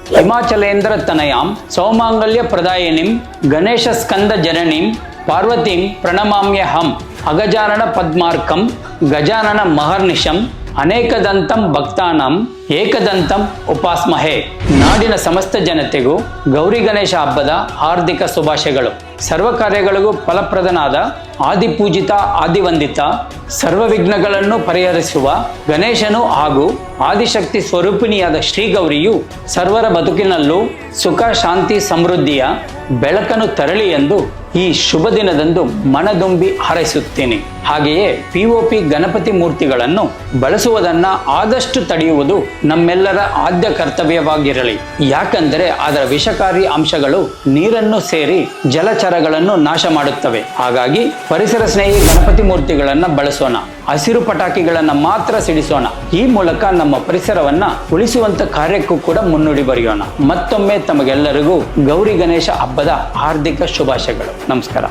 ಹಿಮಾಚಲೇಂದ್ರ ತನಯಾಂ ಸೌಮಾಂಗಲ್ಯ ಪ್ರದಾಯಿನಿಂ ಗಣೇಶ ಸ್ಕಂದ ಜನನೀಂ ಪಾರ್ವತೀಂ ಪ್ರಣಮಾಮ್ಯಹಂ ಅಗಜಾನನ ಪದ್ಮಾರ್ಕಂ ಗಜಾನನ ಮಹರ್ನಿಶಂ ಅನೇಕದಂತಂ ಭಕ್ತಾನಾಂ ಏಕದಂತಂ ಉಪಾಸ್ಮಹೇ. ನಾಡಿನ ಸಮಸ್ತ ಜನತೆಗೂ ಗೌರಿ ಗಣೇಶ ಹಬ್ಬದ ಹಾರ್ದಿಕ ಶುಭಾಶಯಗಳು. ಸರ್ವ ಕಾರ್ಯಗಳಿಗೂ ಫಲಪ್ರದನಾದ ಆದಿಪೂಜಿತ ಆದಿವಂದಿತ ಸರ್ವ ವಿಘ್ನಗಳನ್ನು ಪರಿಹರಿಸುವ ಗಣೇಶನು ಹಾಗೂ ಆದಿಶಕ್ತಿ ಸ್ವರೂಪಿಣಿಯಾದ ಶ್ರೀ ಗೌರಿಯು ಸರ್ವರ ಬದುಕಿನಲ್ಲೂ ಸುಖ ಶಾಂತಿ ಸಮೃದ್ಧಿಯ ಬೆಳಕನ್ನು ತರಲಿ ಎಂದು ಈ ಶುಭ ದಿನದಂದು ಮನದುಂಬಿ ಹಾರೈಸುತ್ತೇನೆ. ಹಾಗೆಯೇ POP ಗಣಪತಿ ಮೂರ್ತಿಗಳನ್ನು ಬಳಸುವುದನ್ನ ಆದಷ್ಟು ತಡೆಯುವುದು ನಮ್ಮೆಲ್ಲರ ಆದ್ಯ ಕರ್ತವ್ಯವಾಗಿರಲಿ. ಯಾಕಂದರೆ ಅದರ ವಿಷಕಾರಿ ಅಂಶಗಳು ನೀರನ್ನು ಸೇರಿ ಜಲಚರಗಳನ್ನು ನಾಶ ಮಾಡುತ್ತವೆ. ಹಾಗಾಗಿ ಪರಿಸರ ಸ್ನೇಹಿ ಗಣಪತಿ ಮೂರ್ತಿಗಳನ್ನ ಬಳಸೋಣ. ಹಸಿರು ಪಟಾಕಿಗಳನ್ನ ಮಾತ್ರ ಸಿಡಿಸೋಣ. ಈ ಮೂಲಕ ನಮ್ಮ ಪರಿಸರವನ್ನ ಉಳಿಸುವಂತ ಕಾರ್ಯಕ್ಕೂ ಕೂಡ ಮುನ್ನುಡಿ ಬರೆಯೋಣ. ಮತ್ತೊಮ್ಮೆ ತಮಗೆಲ್ಲರಿಗೂ ಗೌರಿ ಗಣೇಶ ಹಬ್ಬದ ಹಾರ್ದಿಕ ಶುಭಾಶಯಗಳು. ನಮಸ್ಕಾರ.